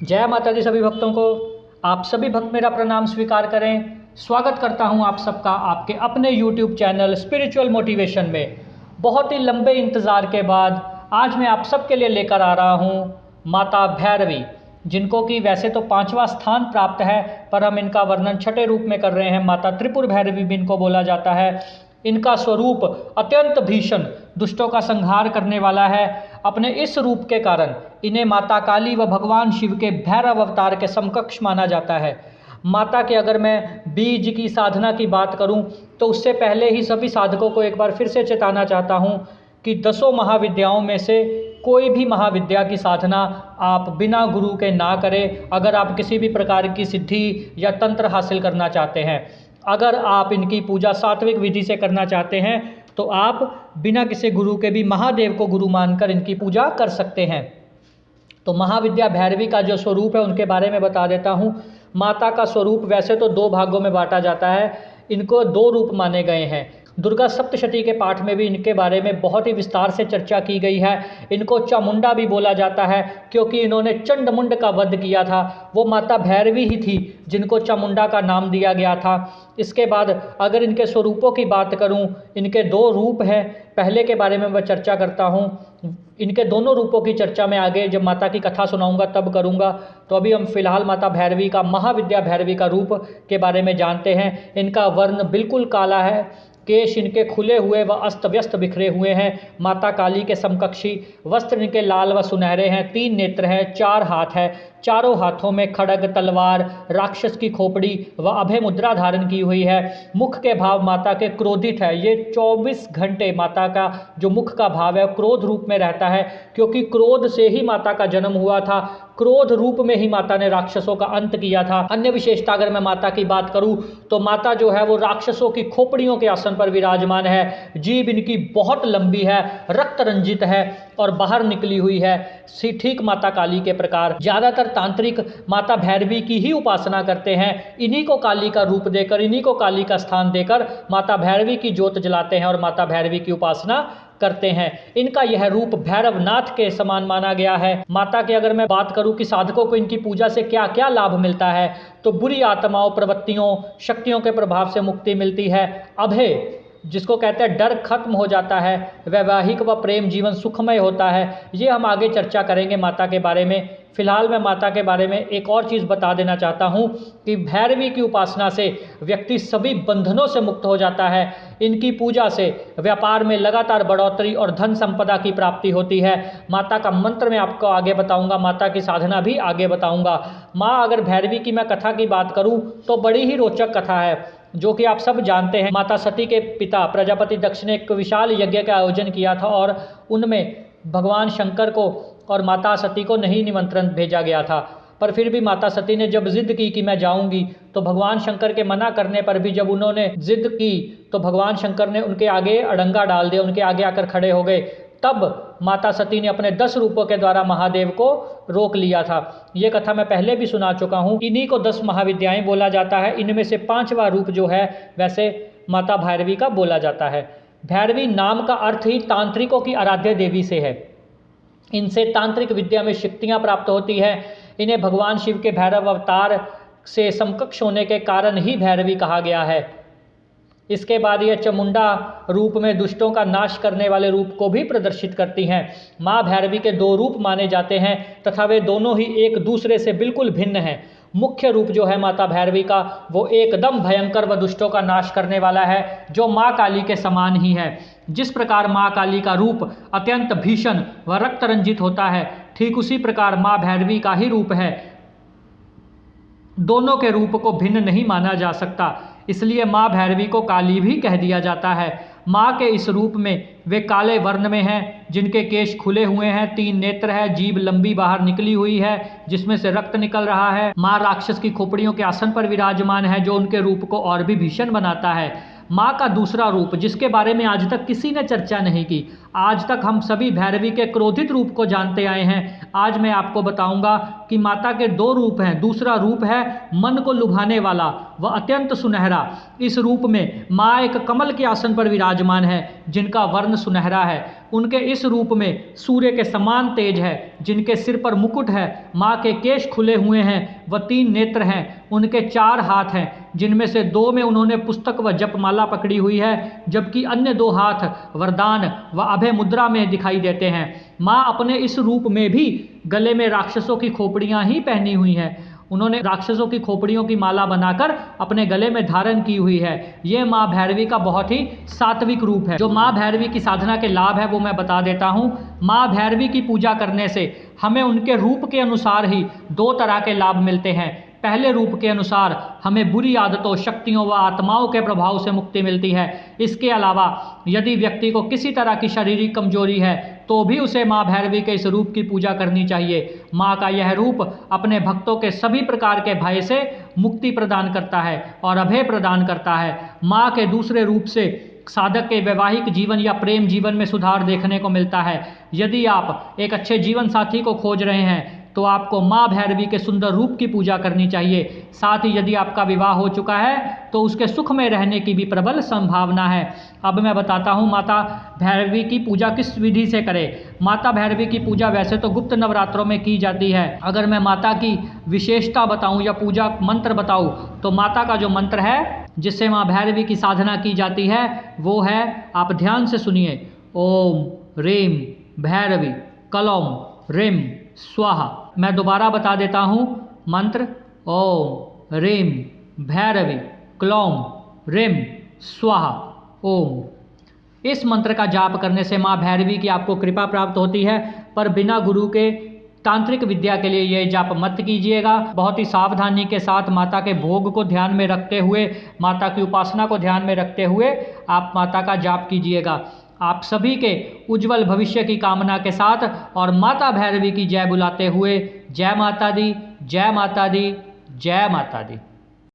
जय माता दी सभी भक्तों को। आप सभी भक्त मेरा प्रणाम स्वीकार करें। स्वागत करता हूं आप सबका आपके अपने YouTube चैनल स्पिरिचुअल मोटिवेशन में। बहुत ही लंबे इंतज़ार के बाद आज मैं आप सबके लिए लेकर आ रहा हूं माता भैरवी, जिनको कि वैसे तो 5वां स्थान प्राप्त है, पर हम इनका वर्णन छठे रूप में कर रहे हैं। माता त्रिपुर भैरवी भी इनको बोला जाता है। इनका स्वरूप अत्यंत भीषण, दुष्टों का संहार करने वाला है। अपने इस रूप के कारण इन्हें माता काली व भगवान शिव के भैरव अवतार के समकक्ष माना जाता है। माता के अगर मैं बीज की साधना की बात करूं तो उससे पहले ही सभी साधकों को एक बार फिर से चेताना चाहता हूं कि 10 महाविद्याओं में से कोई भी महाविद्या की साधना आप बिना गुरु के ना करें। अगर आप किसी भी प्रकार की सिद्धि या तंत्र हासिल करना चाहते हैं, अगर आप इनकी पूजा सात्विक विधि से करना चाहते हैं, तो आप बिना किसी गुरु के भी महादेव को गुरु मानकर इनकी पूजा कर सकते हैं। तो महाविद्या भैरवी का जो स्वरूप है उनके बारे में बता देता हूँ। माता का स्वरूप वैसे तो 2 भागों में बांटा जाता है। इनको 2 रूप माने गए हैं। दुर्गा सप्तशती के पाठ में भी इनके बारे में बहुत ही विस्तार से चर्चा की गई है। इनको चामुंडा भी बोला जाता है, क्योंकि इन्होंने चंडमुंड का वध किया था। वो माता भैरवी ही थी जिनको चामुंडा का नाम दिया गया था। इसके बाद अगर इनके स्वरूपों की बात करूं, इनके 2 रूप हैं। पहले के बारे में मैं चर्चा करता हूं। इनके दोनों रूपों की चर्चा मैं आगे जब माता की कथा सुनाऊंगा तब करूंगा। तो अभी हम फिलहाल माता भैरवी का, महाविद्या भैरवी का रूप के बारे में जानते हैं। इनका वर्ण बिल्कुल काला है। केश इनके खुले हुए व अस्त व्यस्त बिखरे हुए हैं। माता काली के समकक्षी वस्त्र इनके लाल व सुनहरे हैं। 3 नेत्र हैं, 4 हाथ है। चारों हाथों में खड़ग, तलवार, राक्षस की खोपड़ी व अभय मुद्रा धारण की हुई है। मुख के भाव माता के क्रोधित है। ये 24 घंटे माता का जो मुख का भाव है क्रोध रूप में रहता है, क्योंकि क्रोध से ही माता का जन्म हुआ था। क्रोध रूप में ही माता ने राक्षसों का अंत किया था। अन्य विशेषता अगर मैं माता की बात करूं तो माता जो है वो राक्षसों की खोपड़ियों के आसन पर विराजमान है। जीभ इनकी बहुत लंबी है, रक्त रंजित है और बाहर निकली हुई है, ठीक माता काली के प्रकार। ज्यादातर तांत्रिक माता भैरवी की ही उपासना करते हैं। इन्हीं को काली का रूप देकर, इन्हीं को काली का स्थान देकर माता भैरवी की ज्योत जलाते हैं और माता भैरवी की उपासना करते हैं। इनका यह रूप भैरवनाथ के समान माना गया है। माता की अगर मैं बात करूं कि साधकों को इनकी पूजा से क्या क्या लाभ मिलता है, तो बुरी आत्माओं, प्रवृत्तियों, शक्तियों के प्रभाव से मुक्ति मिलती है। अभय, जिसको कहते हैं डर, खत्म हो जाता है। वैवाहिक व प्रेम जीवन सुखमय होता है। ये हम आगे चर्चा करेंगे माता के बारे में। फिलहाल मैं माता के बारे में एक और चीज़ बता देना चाहता हूँ कि भैरवी की उपासना से व्यक्ति सभी बंधनों से मुक्त हो जाता है। इनकी पूजा से व्यापार में लगातार बढ़ोतरी और धन संपदा की प्राप्ति होती है। माता का मंत्र मैं आपको आगे बताऊंगा, माता की साधना भी आगे बताऊंगा। माँ अगर भैरवी की मैं कथा की बात करूं तो बड़ी ही रोचक कथा है, जो कि आप सब जानते हैं। माता सती के पिता प्रजापति दक्ष ने एक विशाल यज्ञ का आयोजन किया था और उनमें भगवान शंकर को और माता सती को नहीं निमंत्रण भेजा गया था। पर फिर भी माता सती ने जब जिद की कि मैं जाऊंगी, तो भगवान शंकर के मना करने पर भी जब उन्होंने जिद की तो भगवान शंकर ने उनके आगे अड़ंगा डाल दिया, उनके आगे आकर खड़े हो गए। तब माता सती ने अपने 10 रूपों के द्वारा महादेव को रोक लिया था। ये कथा मैं पहले भी सुना चुका हूँ। इन्हीं को 10 महाविद्याएं बोला जाता है। इनमें से 5वां रूप जो है वैसे माता भैरवी का बोला जाता है। भैरवी नाम का अर्थ ही तांत्रिकों की आराध्य देवी से है। इनसे तांत्रिक विद्या में शक्तियाँ प्राप्त होती है। इन्हें भगवान शिव के भैरव अवतार से समकक्ष होने के कारण ही भैरवी कहा गया है। इसके बाद यह चामुंडा रूप में दुष्टों का नाश करने वाले रूप को भी प्रदर्शित करती हैं। माँ भैरवी के 2 रूप माने जाते हैं तथा वे दोनों ही एक दूसरे से बिल्कुल भिन्न हैं। मुख्य रूप जो है माता भैरवी का वो एकदम भयंकर व दुष्टों का नाश करने वाला है, जो माँ काली के समान ही है। जिस प्रकार माँ काली का रूप अत्यंत भीषण व रक्त रंजित होता है, ठीक उसी प्रकार माँ भैरवी का ही रूप है। दोनों के रूप को भिन्न नहीं माना जा सकता, इसलिए माँ भैरवी को काली भी कह दिया जाता है। माँ के इस रूप में वे काले वर्ण में हैं, जिनके केश खुले हुए हैं, 3 नेत्र है, जीभ लंबी बाहर निकली हुई है जिसमें से रक्त निकल रहा है। माँ राक्षस की खोपड़ियों के आसन पर विराजमान है, जो उनके रूप को और भी भीषण बनाता है। माँ का दूसरा रूप, जिसके बारे में आज तक किसी ने चर्चा नहीं की, आज तक हम सभी भैरवी के क्रोधित रूप को जानते आए हैं। आज मैं आपको बताऊंगा कि माता के दो रूप हैं। दूसरा रूप है मन को लुभाने वाला व अत्यंत सुनहरा। इस रूप में माँ एक कमल के आसन पर विराजमान है जिनका वर्ण सुनहरा है। उनके इस रूप में सूर्य के समान तेज है, जिनके सिर पर मुकुट है। माँ के केश खुले हुए हैं व 3 नेत्र हैं। उनके 4 हाथ हैं, जिनमें से 2 में उन्होंने पुस्तक व जपमाला पकड़ी हुई है, जबकि अन्य 2 हाथ वरदान व अभय मुद्रा में दिखाई देते हैं। माँ अपने इस रूप में भी गले में राक्षसों की खोपड़ियाँ ही पहनी हुई हैं। उन्होंने राक्षसों की खोपड़ियों की माला बनाकर अपने गले में धारण की हुई है। ये माँ भैरवी का बहुत ही सात्विक रूप है। जो माँ भैरवी की साधना के लाभ है वो मैं बता देता हूँ। माँ भैरवी की पूजा करने से हमें उनके रूप के अनुसार ही 2 तरह के लाभ मिलते हैं। पहले रूप के अनुसार हमें बुरी आदतों, शक्तियों व आत्माओं के प्रभाव से मुक्ति मिलती है। इसके अलावा यदि व्यक्ति को किसी तरह की शारीरिक कमजोरी है तो भी उसे माँ भैरवी के इस रूप की पूजा करनी चाहिए। माँ का यह रूप अपने भक्तों के सभी प्रकार के भय से मुक्ति प्रदान करता है और अभय प्रदान करता है। माँ के दूसरे रूप से साधक के वैवाहिक जीवन या प्रेम जीवन में सुधार देखने को मिलता है। यदि आप एक अच्छे जीवन साथी को खोज रहे हैं तो आपको माँ भैरवी के सुंदर रूप की पूजा करनी चाहिए। साथ ही यदि आपका विवाह हो चुका है तो उसके सुख में रहने की भी प्रबल संभावना है। अब मैं बताता हूँ माता भैरवी की पूजा किस विधि से करें। माता भैरवी की पूजा वैसे तो गुप्त नवरात्रों में की जाती है। अगर मैं माता की विशेषता बताऊँ या पूजा मंत्र बताऊँ तो माता का जो मंत्र है जिससे माँ भैरवी की साधना की जाती है वो है, आप ध्यान से सुनिए, ओम ह्रीं भैरवी क्लौं ह्रीं स्वाहा। मैं दोबारा बता देता हूँ मंत्र, ओम ह्रीं भैरवी क्लौं ह्रीं स्वाहा ओम। इस मंत्र का जाप करने से माँ भैरवी की आपको कृपा प्राप्त होती है, पर बिना गुरु के तांत्रिक विद्या के लिए ये जाप मत कीजिएगा। बहुत ही सावधानी के साथ माता के भोग को ध्यान में रखते हुए, माता की उपासना को ध्यान में रखते हुए आप माता का जाप कीजिएगा। आप सभी के उज्जवल भविष्य की कामना के साथ और माता भैरवी की जय बुलाते हुए, जय माता दी, जय माता दी, जय माता दी।